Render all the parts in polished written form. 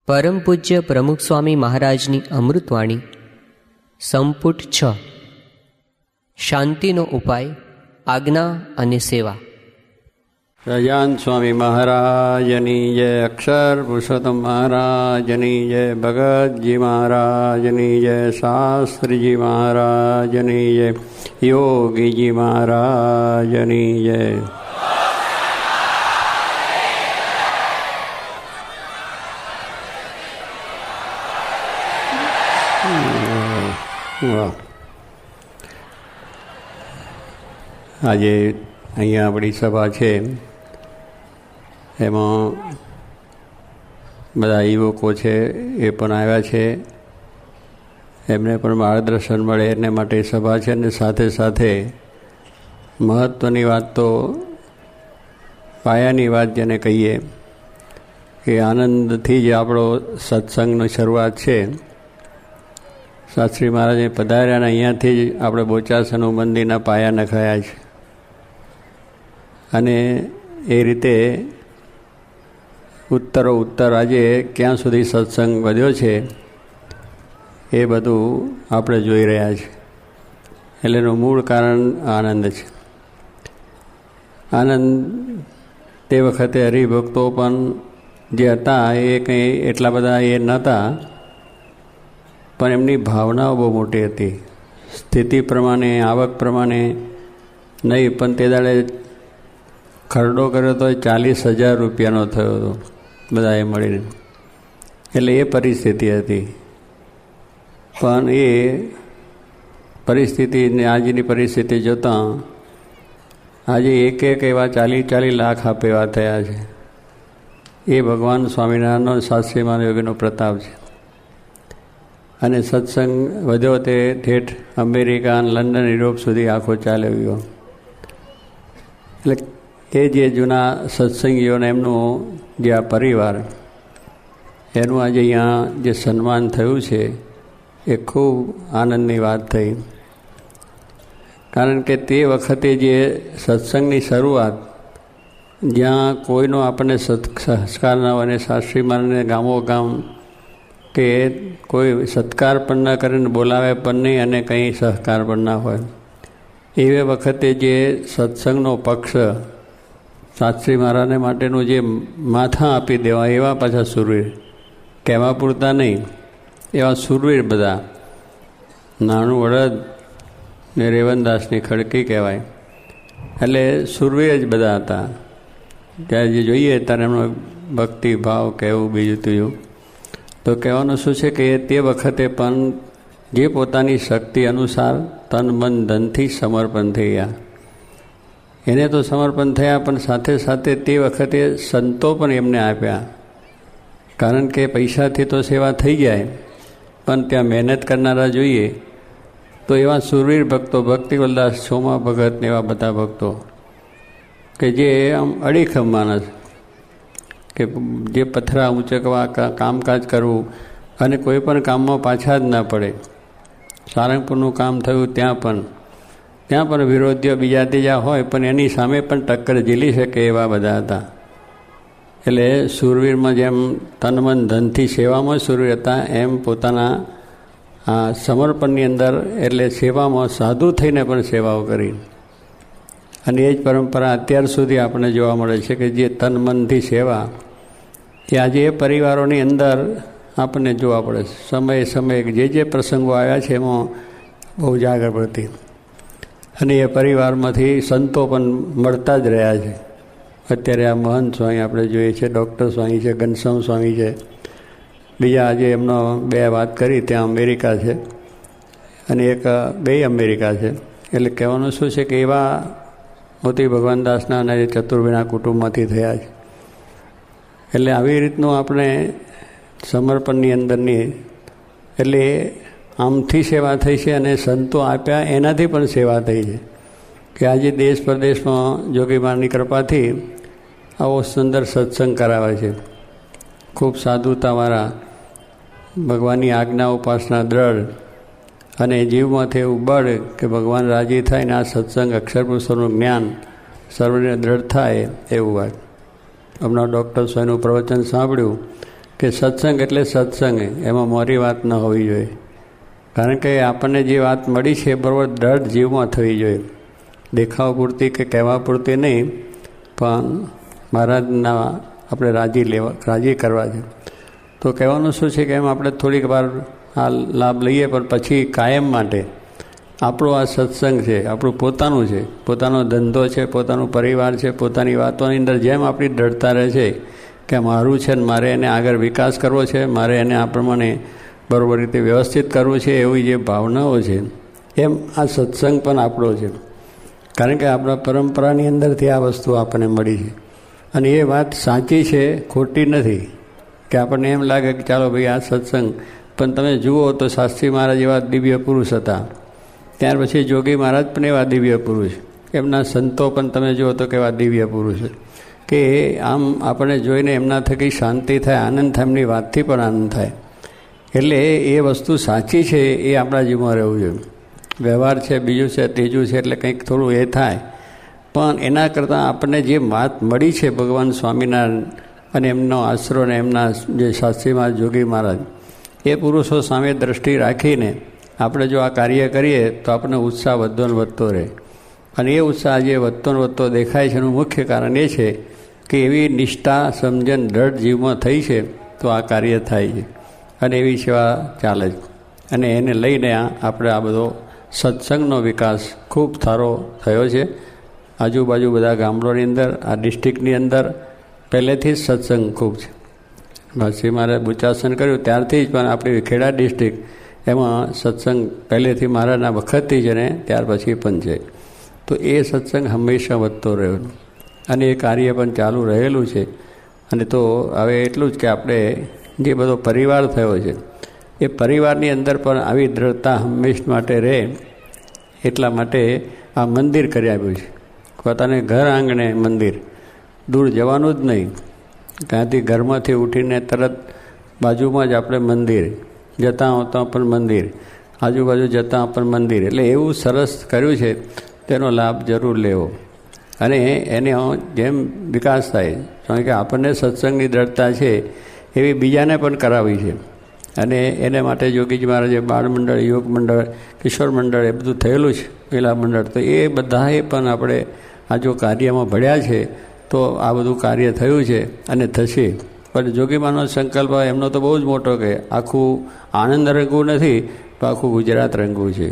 પરમ પૂજ્ય પ્રમુખ સ્વામી મહારાજની અમૃતવાણી સંપુટ 6 શાંતિનો ઉપાય, આજ્ઞા અને સેવા. સહજાનંદ સ્વામી મહારાજની જય, અક્ષર પુરુષોત્તમ મહારાજની જય, ભગતજી મહારાજની જય, શાસ્ત્રીજી મહારાજની જય, યોગીજી મહારાજની જય. આજે અહીંયા આપણી સભા છે, એમાં બધા યુવકો છે એ પણ આવ્યા છે, એમને પણ માર્ગદર્શન મળે એને માટે સભા છે. અને સાથે સાથે મહત્ત્વની વાત તો પાયાની વાત જેને કહીએ કે આનંદથી જ આપણો સત્સંગની શરૂઆત છે. શાસ્ત્રી મહારાજે પધાર્યા અને અહીંયાથી જ આપણે બોચાસણનું મંદિરના પાયા નખાયા છે. અને એ રીતે ઉત્તર આજે ક્યાં સુધી સત્સંગ વધ્યો છે એ બધું આપણે જોઈ રહ્યા છીએ. એટલે એનું મૂળ કારણ આનંદ છે. આનંદ તે વખતે હરિભક્તો પણ જે હતા એ કંઈ એટલા બધા એ નહોતા, પણ એમની ભાવનાઓ બહુ મોટી હતી. સ્થિતિ પ્રમાણે, આવક પ્રમાણે નહીં, પણ તે દાડે ખરડો કર્યો તો 40,000 રૂપિયાનો થયો હતો બધાએ મળીને. એટલે એ પરિસ્થિતિ હતી. પણ એ પરિસ્થિતિને આજની પરિસ્થિતિ જોતાં આજે એક એવા 40 લાખ આપે એવા થયા છે. એ ભગવાન સ્વામિનારાયણનો, શાસ્ત્રી મહાયોગીનો પ્રતાપ છે. અને સત્સંગ વધ્યો તે ઠેઠ અમેરિકા, લંડન, યુરોપ સુધી આખો ચાલ્યો ગયો. એટલે એ જે જૂના સત્સંગીઓને એમનું જે આ પરિવાર, એનું આજે અહીંયા જે સન્માન થયું છે એ ખૂબ આનંદની વાત થઈ. કારણ કે તે વખતે જે સત્સંગની શરૂઆત, જ્યાં કોઈનો આપણને સંસ્કાર ન હોય, અને શાસ્ત્રી મહારાજને ગામો ગામ કે કોઈ સત્કાર પણ ન કરીને બોલાવે પણ નહીં, અને કંઈ સહકાર પણ ના હોય, એ વખતે જે સત્સંગનો પક્ષ શાસ્ત્રી મહારાજને માટેનું જે માથા આપી દેવા, એવા પાછા સુરવીર, કહેવા પૂરતા નહીં, એવા સુરવીર બધા. નાનું વડદ ને રેવનદાસની ખડકી કહેવાય, એટલે સુરવીર જ બધા હતા. ત્યારે જે જોઈએ ત્યારે એમનો ભક્તિ ભાવ કહેવું, બીજું ત્રીજું તો કહેવાનું શું છે કે તે વખતે પણ જે પોતાની શક્તિ અનુસાર તન મન ધનથી સમર્પણ થઈ ગયા. એને તો સમર્પણ થયા, પણ સાથે સાથે તે વખતે સંતો પણ એમને આપ્યા. કારણ કે પૈસાથી તો સેવા થઈ જાય, પણ ત્યાં મહેનત કરનારા જોઈએ. તો એવા સુરવીર ભક્તો, ભક્તિવલ્લાસ, સોમા ભગત ને એવા બધા ભક્તો કે જે આમ અડીખમ માણસ, કે જે પથરા ઊંચકવા, કામકાજ કરવું, અને કોઈ પણ કામમાં પાછા જ ના પડે. સારંગપુરનું કામ થયું ત્યાં પણ વિરોધીઓ બીજા ત્રીજા હોય, પણ એની સામે પણ ટક્કર ઝીલી શકે એવા બધા હતા. એટલે સુરવીરમાં જેમ તન મન ધનથી સેવામાં સુરવીર હતા, એમ પોતાના આ સમર્પણની અંદર, એટલે સેવામાં સાધુ થઈને પણ સેવાઓ કરી. અને એ જ પરંપરા અત્યાર સુધી આપણને જોવા મળે છે કે જે તન મનથી સેવા એ આજે એ પરિવારોની અંદર આપણને જોવા પડે છે. સમયે જે પ્રસંગો આવ્યા છે એમાં બહુ જાગર પડતી. અને એ પરિવારમાંથી સંતો પણ મળતા જ રહ્યા છે. અત્યારે આ મહંત સ્વામી આપણે જોઈએ છીએ, ડૉક્ટર સ્વામી છે, ઘનશ્યામ સ્વામી છે, બીજા આજે એમનો 2 વાત કરી ત્યાં અમેરિકા છે, અને એક 2 અમેરિકા છે. એટલે કહેવાનું શું છે કે એવા મોતી ભગવાનદાસના અને ચતુર્ભીના કુટુંબમાંથી થયા છે. એટલે આવી રીતનું આપણે સમર્પણની અંદરની, એટલે આમથી સેવા થઈ છે, અને સંતો આપ્યા એનાથી પણ સેવા થઈ છે. કે આજે દેશ પ્રદેશમાં જોગીમાની કૃપાથી આવો સુંદર સત્સંગ કરાવે છે. ખૂબ સાધુતાવાળા, ભગવાનની આજ્ઞા ઉપાસના દ્રઢ, અને જીવમાંથી એવું બળ કે ભગવાન રાજી થાય ને આ સત્સંગ અક્ષર પુરુષોનું જ્ઞાન સર્વને દ્રઢ થાય એવું વાત. હમણાં ડૉક્ટર સ્વામીનું પ્રવચન સાંભળ્યું કે સત્સંગ એટલે સત્સંગ, એમાં મોરી વાત ન હોવી જોઈએ. કારણ કે આપણને જે વાત મળી છે બરાબર દ્રઢ જીવમાં થવી જોઈએ, દેખાવ પૂરતી કે કહેવા પૂરતી નહીં, પણ મહારાજના આપણે રાજી કરવા છે. તો કહેવાનું શું છે કે એમ આપણે થોડીક વાર આ લાભ લઈએ, પણ પછી કાયમ માટે આપણો આ સત્સંગ છે, આપણું પોતાનું છે, પોતાનો ધંધો છે, પોતાનું પરિવાર છે, પોતાની વાતોની અંદર જેમ આપણી દ્રઢતા રહે છે કે મારું છે ને મારે એને આગળ વિકાસ કરવો છે, મારે એને આ પ્રમાણે બરાબર રીતે વ્યવસ્થિત કરવું છે, એવી જે ભાવનાઓ છે, એમ આ સત્સંગ પણ આપણો છે. કારણ કે આપણા પરંપરાની અંદરથી આ વસ્તુ આપણને મળી છે. અને એ વાત સાચી છે, ખોટી નથી. કે આપણને એમ લાગે કે ચાલો ભાઈ આ સત્સંગ, પણ તમે જુઓ તો શાસ્ત્રી મહારાજ એવા દિવ્ય પુરુષ હતા, ત્યાર પછી જોગી મહારાજ પણ એવા દિવ્ય પુરુષ, એમના સંતો પણ તમે જુઓ તો કેવા દિવ્ય પુરુષ કે આમ આપણને જોઈને એમના થકી શાંતિ થાય, આનંદ થાય, એમની વાતથી પણ આનંદ થાય. એટલે એ વસ્તુ સાચી છે, એ આપણા જીવનમાં રહેવું જોઈએ. વ્યવહાર છે, બીજું છે, ત્રીજું છે, એટલે કંઈક થોડું એ થાય, પણ એના કરતાં આપણને જે વાત મળી છે ભગવાન સ્વામિનારાયણ અને એમનો આશરો ને એમના જે શાસ્ત્રી મહારાજ, જોગી મહારાજ, એ પુરુષો સામે દ્રષ્ટિ રાખીને આપણે જો આ કાર્ય કરીએ તો આપણને ઉત્સાહ વધતો ને વધતો રહે. અને એ ઉત્સાહ જે વધતો ને વધતો દેખાય છે એનું મુખ્ય કારણ એ છે કે એવી નિષ્ઠા, સમજણ, દ્રઢ જીવમાં થઈ છે તો આ કાર્ય થાય છે અને એવી સેવા ચાલે છે. અને એને લઈને આપણે આ બધો સત્સંગનો વિકાસ ખૂબ સારો થયો છે. આજુબાજુ બધા ગામડોની અંદર, આ ડિસ્ટ્રિક્ટની અંદર પહેલેથી જ સત્સંગ ખૂબ છે. શ્રી મહારાજ બુચાસન કર્યું ત્યારથી જ, પણ આપણી ખેડા ડિસ્ટ્રિક્ટ એમાં સત્સંગ પહેલેથી મહારાજના વખતથી જ અને ત્યાર પછી પણ છે. તો એ સત્સંગ હંમેશા વધતો રહ્યો અને એ કાર્ય પણ ચાલુ રહેલું છે. અને તો હવે એટલું જ કે આપણે જે બધો પરિવાર થયો છે એ પરિવારની અંદર પણ આવી દ્રઢતા હંમેશ માટે રહે, એટલા માટે આ મંદિર કરી આપ્યું છે. પોતાને ઘર આંગણે મંદિર, દૂર જવાનું જ નહીં. ત્યાંથી ઘરમાંથી ઉઠીને તરત બાજુમાં જ આપણે મંદિર, જતાં આવતાં પણ મંદિર, આજુબાજુ જતાં પણ મંદિર. એટલે એવું સરસ કર્યું છે, તેનો લાભ જરૂર લેવો. અને એને જેમ વિકાસ થાય, કારણ કે આપણને સત્સંગની દ્રઢતા છે એવી બીજાને પણ કરાવી છે. અને એને માટે યોગીજી મહારાજે બાળ મંડળ, યોગ મંડળ, કિશોર મંડળ, એ બધું થયેલું છે, પેલા મંડળ. તો એ બધાએ પણ આપણે આ જો કાર્યમાં ભળ્યા છે તો આ બધું કાર્ય થયું છે અને થશે. પણ જોગીમાનો સંકલ્પ એમનો તો બહુ જ મોટો કે આખું આણંદ રંગવું નથી, પણ આખું ગુજરાત રંગવું છે.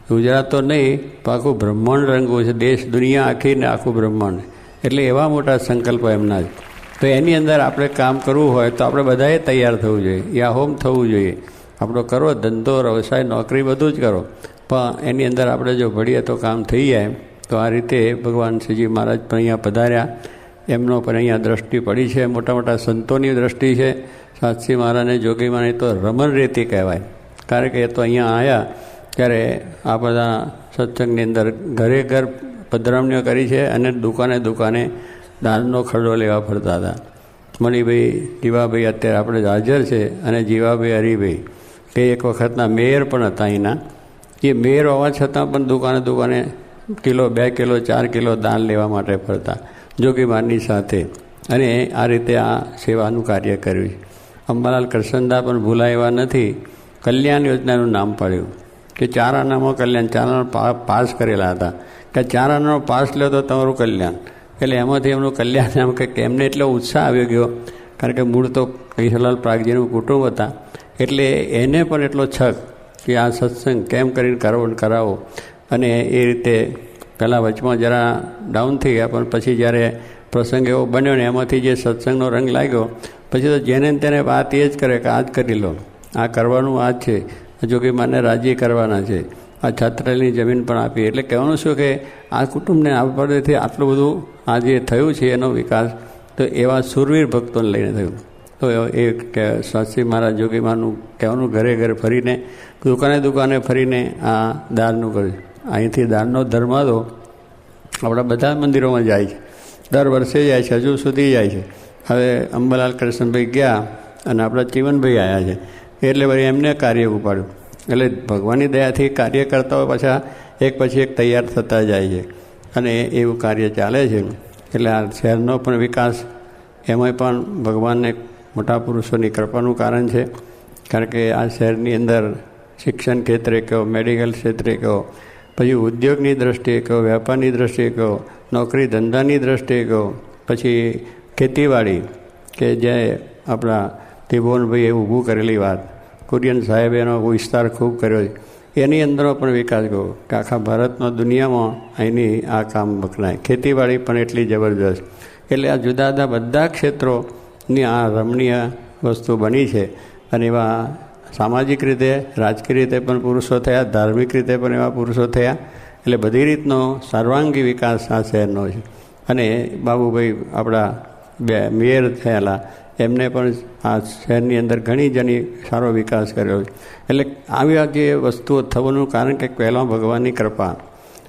ગુજરાત તો નહીં, પણ આખું બ્રહ્માંડ રંગવું છે, દેશ દુનિયા આખીને આખું બ્રહ્માંડ. એટલે એવા મોટા સંકલ્પ એમના જ. તો એની અંદર આપણે કામ કરવું હોય તો આપણે બધાએ તૈયાર થવું જોઈએ, યાહોમ થવું જોઈએ. આપણો કરો ધંધો, વ્યવસાય, નોકરી બધું જ કરો, પણ એની અંદર આપણે જો ભળીએ તો કામ થઈ જાય. તો આ રીતે ભગવાન શ્રીજી મહારાજ પણ અહીંયા પધાર્યા, એમનો પણ અહીંયા દ્રષ્ટિ પડી છે. મોટા મોટા સંતોની દ્રષ્ટિ છે. શાસ્ત્રી મહારાજને, જોગી મહારાજ તો રમણ રેતી કહેવાય. કારણ કે એ તો અહીંયા આવ્યા ત્યારે આ બધા સત્સંગની અંદર ઘરે ઘર પધરામણીઓ કરી છે અને દુકાને દુકાને દાનનો ખરડો લેવા ફરતા હતા. મણિભાઈ, જીવાભાઈ અત્યારે આપણે હાજર છે, અને જીવાભાઈ, હરિભાઈ કે એક વખતના મેયર પણ હતા અહીંના. એ મેયર હોવા છતાં પણ દુકાને દુકાને કિલો, 2 કિલો, 4 કિલો દાન લેવા માટે ફરતા જોગી મહારાજની સાથે. અને આ રીતે આ સેવાનું કાર્ય કર્યું છે. અંબાલાલ કરસનદા પણ ભૂલાય એવા નથી. કલ્યાણ યોજનાનું નામ પાડ્યું કે 4 આનામાં કલ્યાણ, 4 આના પાસ કરેલા હતા કે 4 આનાનો પાસ લો તો તમારું કલ્યાણ. એટલે એમાંથી એમનું કલ્યાણ એમ કે એમને એટલો ઉત્સાહ આવી ગયો, કારણ કે મૂળ તો કેશુલાલ પ્રાગજીનું કુટુંબ હતા. એટલે એને પણ એટલો છક કે આ સત્સંગ કેમ કરીને કરાવો. અને એ રીતે પહેલાં વચમાં જરા ડાઉન થઈ ગયા, પણ પછી જ્યારે પ્રસંગ એવો બન્યો ને એમાંથી જે સત્સંગનો રંગ લાગ્યો, પછી તો જેને તેને વાત એ જ કરે કે આ જ કરી લો, આ કરવાનું આ જ છે, જોગી માને રાજી કરવાના છે, આ છત્રલની જમીન પણ આપી. એટલે કહેવાનું શું કે આ કુટુંબને આ પડેથી આટલું બધું આ જે થયું છે એનો વિકાસ તો એવા સુરવીર ભક્તોને લઈને થયું. તો એ શાસ્ત્રી મહારાજ, જોગી માનું કહેવાનું ઘરે ઘરે ફરીને, દુકાને દુકાને ફરીને આ દાનનું કર્યું. અહીંથી દાનનો ધર્મ હતો આપણા બધા મંદિરોમાં જાય છે, દર વર્ષે જાય છે, હજુ સુધી જાય છે. હવે અંબાલાલ કૃષ્ણભાઈ ગયા અને આપણા ચીવનભાઈ આવ્યા છે, એટલે વળી એમને કાર્ય ઉપાડ્યું. એટલે ભગવાનની દયાથી કાર્ય કરતા હોય પાછા એક પછી એક તૈયાર થતા જાય છે અને એવું કાર્ય ચાલે છે. એટલે આ શહેરનો પણ વિકાસ, એમાંય પણ ભગવાનને મોટા પુરુષોની કૃપાનું કારણ છે. કારણ કે આ શહેરની અંદર શિક્ષણ ક્ષેત્રે કહો, મેડિકલ ક્ષેત્રે કહો, પછી ઉદ્યોગની દૃષ્ટિએ કહો, વેપારની દૃષ્ટિએ કહો, નોકરી ધંધાની દૃષ્ટિએ કહો, પછી ખેતીવાડી કે જે આપણા ત્રિભુવનભાઈએ ઊભું કરેલી વાત, કુરિયન સાહેબે એનો વિસ્તાર ખૂબ કર્યો છે, એની અંદરનો પણ વિકાસ કહો કે આખા ભારતમાં દુનિયામાં અહીંની આ કામ વખણાય. ખેતીવાડી પણ એટલી જબરદસ્ત. એટલે આ જુદા જુદા બધા ક્ષેત્રોની આ રમણીય વસ્તુ બની છે. અને એવા સામાજિક રીતે, રાજકીય રીતે પણ પુરુષો થયા, ધાર્મિક રીતે પણ એવા પુરુષો થયા. એટલે બધી રીતનો સર્વાંગી વિકાસ આ શહેરનો છે. અને બાબુભાઈ આપણા મેયર થયેલા, એમને પણ આ શહેરની અંદર ઘણી જણી સારો વિકાસ કર્યો છે. એટલે આવી જે વસ્તુઓ થવાનું કારણ કે પહેલાં ભગવાનની કૃપા,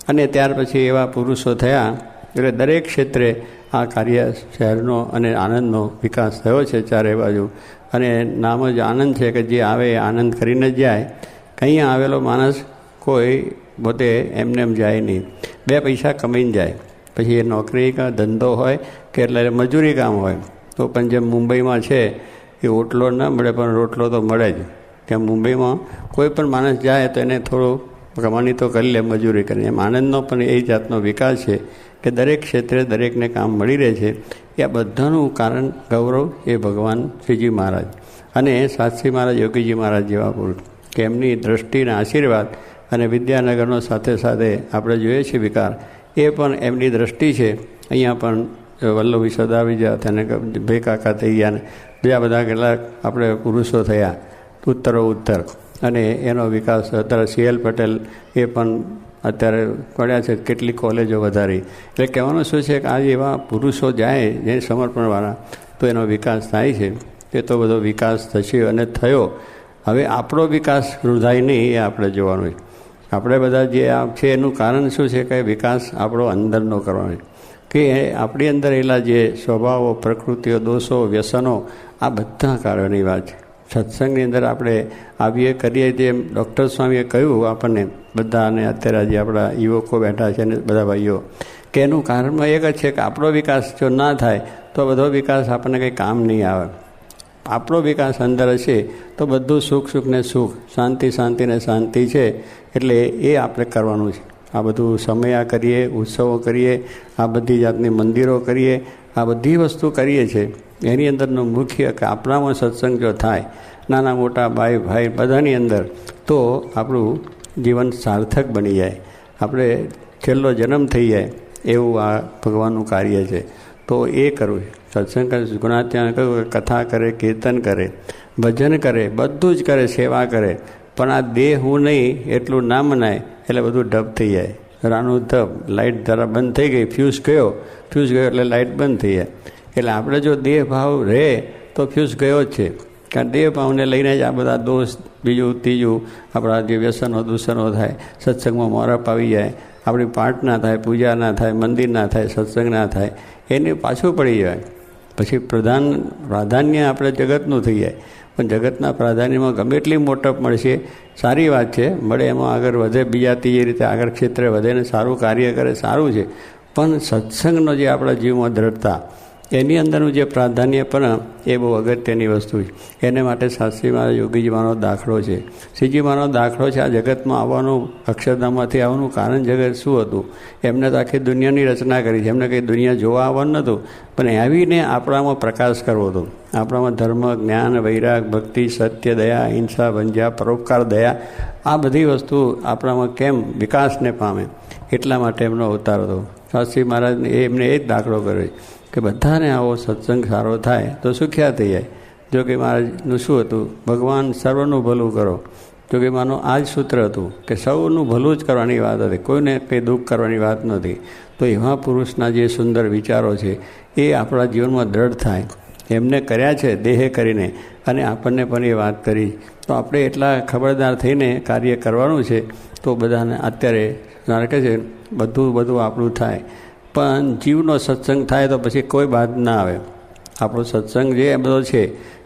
અને ત્યાર પછી એવા પુરુષો થયા. એટલે દરેક ક્ષેત્રે આ કાર્ય શહેરનો અને આનંદનો વિકાસ થયો છે ચારે બાજુ. અને નામ જ આનંદ છે કે જે આવે એ આનંદ કરીને જ જાય. કંઈ આવેલો માણસ કોઈ પોતે એમને એમ જાય નહીં, બે પૈસા કમાઈને જાય. પછી એ નોકરી કે ધંધો હોય કે એટલે મજૂરી કામ હોય તો પણ જેમ મુંબઈમાં છે એ ઓટલો ન મળે પણ રોટલો તો મળે જ. ત્યાં મુંબઈમાં કોઈ પણ માણસ જાય તો એને થોડું કમાણી તો કરી લે, મજૂરી કરીને. એમ આનંદનો પણ એ જાતનો વિકાસ છે કે દરેક ક્ષેત્રે દરેકને કામ મળી રહે છે. એ આ બધાનું કારણ ગૌરવ એ ભગવાન શ્રીજી મહારાજ અને સાતશ્રી મહારાજ, યોગીજી મહારાજ જેવા પુરુષ કે એમની દ્રષ્ટિના આશીર્વાદ. અને વિદ્યાનગરનો સાથે સાથે આપણે જોઈએ છીએ વિકાર, એ પણ એમની દ્રષ્ટિ છે. અહીંયા પણ વલ્લભી સદા વિજયા તેને બે કાકા થઈ ગયા, ને બીજા બધા કેટલાક આપણે પુરુષો થયા ઉત્તરો ઉત્તર. અને એનો વિકાસ અત્યારે CL પટેલ એ પણ અત્યારે પડ્યા છે, કેટલી કોલેજો વધારી. એટલે કહેવાનું શું છે કે આજે એવા પુરુષો જાય જે સમર્પણવાળા, તો એનો વિકાસ થાય છે. એ તો બધો વિકાસ થશે અને થયો. હવે આપણો વિકાસ વૃદ્ધાય નહીં એ આપણે જોવાનું છે. આપણે બધા જે આ છે એનું કારણ શું છે કે વિકાસ આપણો અંદરનો કરવાનો છે. કે આપણી અંદર રહેલા જે સ્વભાવો, પ્રકૃતિઓ, દોષો, વ્યસનો, આ બધા કારણની વાત છે. સત્સંગની અંદર આપણે આવીએ કરીએ, જેમ ડૉક્ટર સ્વામીએ કહ્યું આપણને બધાને, અત્યારે જે આપણા યુવકો બેઠા છે ને બધા ભાઈઓ, કે એનું કારણમાં એક જ છે કે આપણો વિકાસ જો ના થાય તો બધો વિકાસ આપણને કંઈ કામ નહીં આવે. આપણો વિકાસ અંદર હશે તો બધું સુખ સુખને સુખ, શાંતિ શાંતિને શાંતિ છે. એટલે એ આપણે કરવાનું છે. આ બધું સમયા કરીએ, ઉત્સવો કરીએ, આ બધી જાતની મંદિરો કરીએ, આ બધી વસ્તુ કરીએ છીએ. એની અંદરનું મુખ્ય કે આપણામાં સત્સંગ જો થાય, નાના મોટા ભાઈ બધાની અંદર, તો આપણું જીવન સાર્થક બની જાય. આપણે છેલ્લો જન્મ થઈ જાય એવું આ ભગવાનનું કાર્ય છે. તો એ કરવું. સત્સંગ કરે, ગુણાત્યાન કહ્યું કે કથા કરે, કીર્તન કરે, ભજન કરે, બધું જ કરે, સેવા કરે. પણ આ દેહ હું નહીં એટલું ના મનાય એટલે બધું ઢબ થઈ જાય. રાનું ધબ, લાઇટ જરા બંધ થઈ ગઈ, ફ્યુઝ ગયો એટલે લાઇટ બંધ થઈ જાય. એટલે આપણે જો દેહ ભાવ રહે તો ફ્યુઝ ગયો જ છે. કારણ દેહ ભાવને લઈને જ આ બધા દોષ, બીજું ત્રીજું આપણા જે વ્યસનો દૂષણો થાય, સત્સંગમાં મોરપ આવી જાય, આપણી પાઠ ના થાય, પૂજા ના થાય, મંદિર ના થાય, સત્સંગ ના થાય, એને પાછું પડી જાય. પછી પ્રાધાન્ય આપણે જગતનું થઈ જાય. પણ જગતના પ્રાધાન્યમાં ગમે એટલી મોટપ મળશે, સારી વાત છે, મળે એમાં આગળ વધે, બીજા ત્રીજી રીતે આગળ ક્ષેત્રે વધે ને સારું કાર્ય કરે, સારું છે. પણ સત્સંગનો જે આપણા જીવમાં દ્રઢતા, એની અંદરનું જે પ્રાધાન્ય પણ એ બહુ અગત્યની વસ્તુ છે. એને માટે શાસ્ત્રી મહારાજ, યોગીજીમાંનો દાખલો છે, શ્રીજીમાંનો દાખલો છે. આ જગતમાં આવવાનું, અક્ષરધામમાંથી આવવાનું કારણ જગત શું હતું? એમને તો આખી દુનિયાની રચના કરી છે. એમને કંઈ દુનિયા જોવા આવવાનું નહોતું, પણ આવીને આપણામાં પ્રકાશ કરવો હતો. આપણામાં ધર્મ, જ્ઞાન, વૈરાગ, ભક્તિ, સત્ય, દયા, હિંસા, વંજા, પરોપકાર, દયા, આ બધી વસ્તુ આપણામાં કેમ વિકાસને પામે, એટલા માટે એમનો અવતાર હતો. શાસ્ત્રી મહારાજને એમને એ જ દાખલો કર્યો કે બધાને આવો સત્સંગ સારો થાય તો સુખ્યા થઈ જાય. જોગી મહારાજનું શું હતું? ભગવાન સર્વનું ભલું કરો. જોગી મહારાજનું આ જ સૂત્ર હતું કે સૌનું ભલું જ કરવાની વાત હતી, કોઈને કંઈ દુઃખ કરવાની વાત નથી. તો એવા પુરુષના જે સુંદર વિચારો છે એ આપણા જીવનમાં દ્રઢ થાય. એમને કર્યા છે દેહે કરીને, અને આપણને પણ એ વાત કરી. તો આપણે એટલા ખબરદાર થઈને કાર્ય કરવાનું છે. તો બધાને અત્યારે નારકે છે બધું આપણું થાય, પણ જીવનો સત્સંગ થાય તો પછી કોઈ બાદ ના આવે. આપણો સત્સંગ જે બધો છે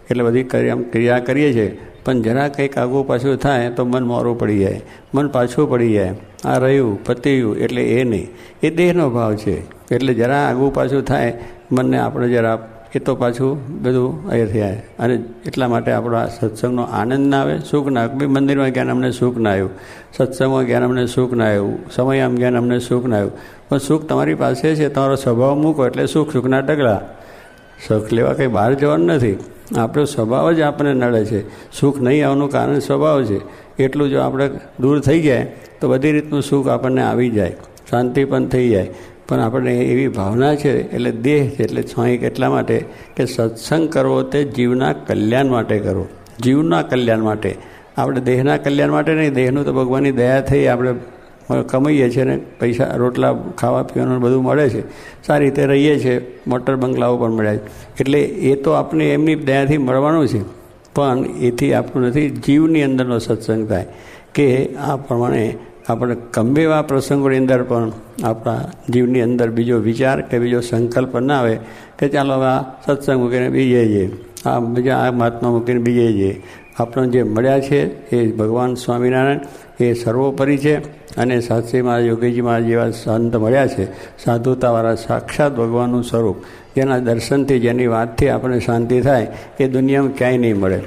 એટલે બધી ક્રિયા કરીએ છીએ, પણ જરા કંઈક આગું પાછું થાય તો મન મોરું પડી જાય, મન પાછું પડી જાય. આ રહ્યું પત્યું એટલે એ નહીં, એ દેહનો ભાવ છે. એટલે જરા આગું પાછું થાય, મનને આપણે જરા એ તો પાછું બધું અહીંથી આવે. અને એટલા માટે આપણો આ સત્સંગનો આનંદ ના આવે, સુખ ના આવે. મંદિરમાં જ્ઞાન અમને સુખ ના આવ્યું, સત્સંગમાં જ્ઞાન અમને સુખ ના આવ્યું, સમયમાં જ્ઞાન અમને સુખ ના આવ્યું. પણ સુખ તમારી પાસે છે, તમારો સ્વભાવ મૂકો એટલે સુખના ઢગલા. સુખ લેવા કંઈ બહાર જવાનું નથી, આપણો સ્વભાવ જ આપણને નડે છે. સુખ નહીં આવવાનું કારણ સ્વભાવ છે. એટલું જો આપણે દૂર થઈ જાય તો બધી રીતનું સુખ આપણને આવી જાય, શાંતિ પણ થઈ જાય. પણ આપણને એવી ભાવના છે એટલે દેહ છે એટલે સ્વામિક એટલા માટે કે સત્સંગ કરવો તે જીવના કલ્યાણ માટે કરવો, જીવના કલ્યાણ માટે. આપણે દેહના કલ્યાણ માટે નહીં. દેહનું તો ભગવાનની દયા થઈ આપણે કમાઈએ છીએ ને પૈસા રોટલા ખાવા પીવાનું બધું મળે છે, સારી રીતે રહીએ છીએ, મોટર બંગલાઓ પણ મળ્યા છે. એટલે એ તો આપણે એમની દયાથી મળવાનું છે. પણ એથી આપણું નથી, જીવની અંદરનો સત્સંગ થાય કે આ પ્રમાણે આપણે ગમે એવા પ્રસંગોની અંદર પણ આપણા જીવની અંદર બીજો વિચાર કે બીજો સંકલ્પ ના આવે કે ચાલો આ સત્સંગ મૂકીને બીજે જઈએ, આ બીજા આ મહાત્મા મૂકીને બીજે જઈએ. આપણને જે મળ્યા છે એ ભગવાન સ્વામિનારાયણ એ સર્વોપરી છે. અને સાચી મહારાજ, યોગીજી મહારાજ જેવા સંત મળ્યા છે, સાધુતાવાળા, સાક્ષાત ભગવાનનું સ્વરૂપ, જેના દર્શનથી જેની વાતથી આપણને શાંતિ થાય એ દુનિયામાં ક્યાંય નહીં મળે.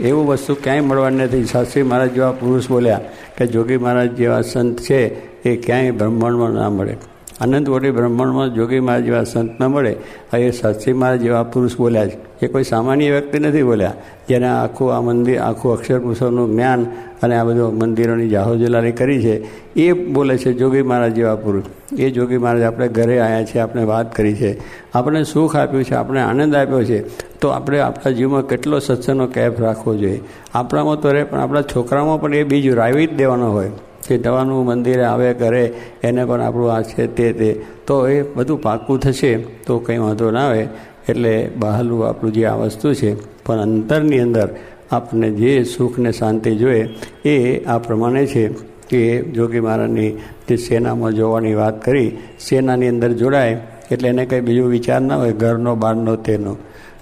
એવું વસ્તુ ક્યાંય મળવાની નથી. શાસ્ત્રી મહારાજ જેવા પુરુષ બોલ્યા કે જોગી મહારાજ જેવા સંત છે એ ક્યાંય બ્રહ્માંડમાં ના મળે. અનંતકોટી બ્રહ્માંડમાં જોગી મહારાજ જેવા સંત ન મળે. એ શાસ્ત્રી મહારાજ જેવા પુરુષ બોલ્યા છે. એ કોઈ સામાન્ય વ્યક્તિ નથી બોલ્યા, જેને આખું આ મંદિર, આખું અક્ષર પુરુષોનું જ્ઞાન અને આ બધું મંદિરોની જાહોજલાલી કરી છે. એ બોલે છે જોગી મહારાજ જેવા પુરુષ. એ જોગી મહારાજ આપણે ઘરે આવ્યા છે, આપણે વાત કરી છે, આપણે સુખ આપ્યું છે, આપણે આનંદ આપ્યો છે. તો આપણે આપણા જીવમાં કેટલો સત્સંગનો કેફ રાખવો જોઈએ. આપણામાં તો રહે, પણ આપણા છોકરામાં પણ એ બીજું રાવી જ દેવાનો હોય કે જવાનું મંદિરે આવે કરે, એને પણ આપણું આ છે તે તો એ બધું પાકું થશે તો કંઈ વાંધો ના આવે. એટલે બહારનું આપણું જે આ વસ્તુ છે, પણ અંતરની અંદર આપણને જે સુખ ને શાંતિ જોઈએ એ આ પ્રમાણે છે કે જોગી મહારાજની જે સેનામાં જોવાની વાત કરી, સેનાની અંદર જોડાય એટલે એને કંઈ બીજું વિચાર ના હોય ઘરનો બહારનો તેનો.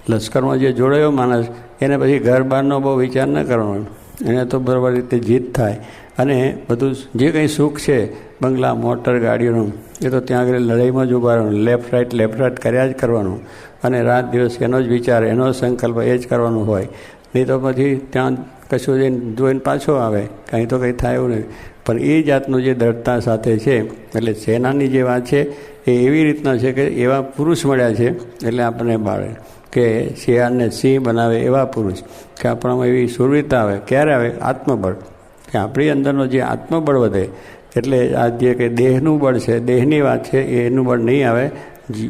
લશ્કરમાં જે જોડાયો માણસ એને પછી ઘર બહારનો બહુ વિચાર ન કરવાનો, એને તો બરાબર રીતે જીત થાય. અને બધું જે કંઈ સુખ છે, બંગલા, મોટર, ગાડીઓનું, એ તો ત્યાં આગળ લડાઈમાં જ ઊભા રહેવાનું, લેફ્ટ રાઈટ કર્યા જ કરવાનું. અને રાત દિવસ એનો જ વિચાર, એનો સંકલ્પ એ જ કરવાનું હોય. નહીં તો પછી ત્યાં કશું જઈને જોઈને પાછો આવે, કાંઈ તો કંઈ થાય એવું નહીં. પણ એ જાતનું જે દ્રઢતા સાથે છે, એટલે સેનાની જે વાત છે એ એવી રીતના છે કે એવા પુરુષ મળ્યા છે એટલે આપણને બાળે કે શિયાળને સિંહ બનાવે એવા પુરુષ, કે આપણામાં એવી સુરવીરતા આવે. ક્યારે આવે? આત્મબળ. કે આપણી અંદરનો જે આત્મબળ વધે. એટલે આ જે કંઈ દેહનું બળ છે, દેહની વાત છે, એનું બળ નહીં આવે.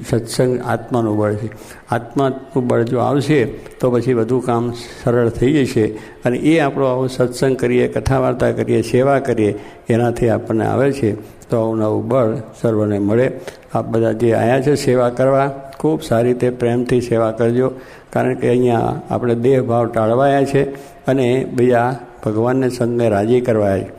સત્સંગ આત્માનું બળ છે. આત્માનું બળ જો આવશે તો પછી બધું કામ સરળ થઈ જશે. અને એ આપણો આવો સત્સંગ કરીએ, કથા વાર્તા કરીએ, સેવા કરીએ, એનાથી આપણને આવે છે. તો આવું નવું બળ સર્વને મળે. આપ બધા જે આવ્યા છે સેવા કરવા, ખૂબ સારી રીતે પ્રેમથી સેવા કરજો. કારણ કે અહીંયા આપણે દેહ ભાવ ટાળવાયા છે અને બીજા ભગવાનને સંતને રાજી કરવાયા છે.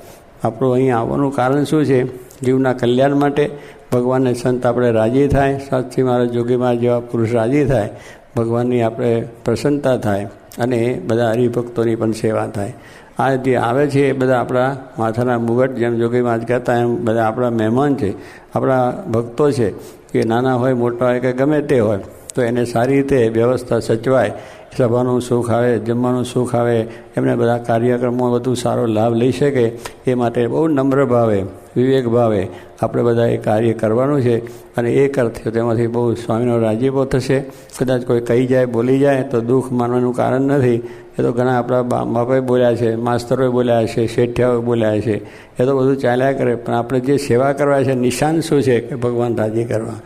આપણું અહીં આવવાનું કારણ શું છે? જીવના કલ્યાણ માટે. ભગવાનને સંત આપણે રાજી થાય, સાચી મહારાજ, જોગી મહારાજ જેવા પુરુષ રાજી થાય, ભગવાનની આપણે પ્રસન્નતા થાય અને બધા હરિભક્તોની પણ સેવા થાય. આ જે આવે છે એ બધા આપણા માથાના મુગટ, જેમ જોગી મહારાજ કહેતા એમ બધા આપણા મહેમાન છે, આપણા ભક્તો છે. કે નાના હોય, મોટા હોય કે ગમે તે હોય, તો એને સારી રીતે વ્યવસ્થા સચવાય, સભાનું સુખ આવે, જમવાનું સુખ આવે, એમને બધા કાર્યક્રમો વધુ સારો લાભ લઈ શકે એ માટે બહુ નમ્ર ભાવે, વિવેક ભાવે આપણે બધા એ કાર્ય કરવાનું છે. અને એ કરશે તેમાંથી બહુ સ્વામીનો રાજીપો થશે. કદાચ કોઈ કહી જાય, બોલી જાય તો દુઃખ માનવાનું કારણ નથી. એ તો ઘણા આપણા બાપાએ બોલ્યા છે, માસ્તરોએ બોલ્યા છે, શેઠિયાઓએ બોલ્યા છે, એ તો બધું ચાલ્યા કરે. પણ આપણે જે સેવા કરવા છે, નિશાન શું છે કે ભગવાન રાજી કરવા,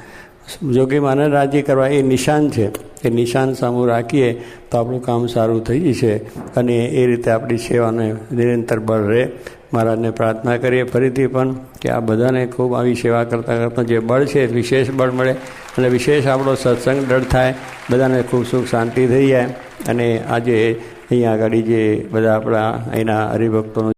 જોગી માને રાજી કરવા, એ નિશાન છે. એ નિશાન સામું રાખીએ તો આપણું કામ સારું થઈ જશે. અને એ રીતે આપણી સેવાને નિરંતર બળ રહે. મહારાજને પ્રાર્થના કરીએ ફરીથી પણ કે આ બધાને ખૂબ આવી સેવા કરતાં કરતાં જે બળ છે વિશેષ બળ મળે અને વિશેષ આપણો સત્સંગ દૃઢ થાય, બધાને ખૂબ સુખ શાંતિ થઈ જાય. અને આજે અહીંયા આગળ જે બધા આપણા અહીંના હરિભક્તોનું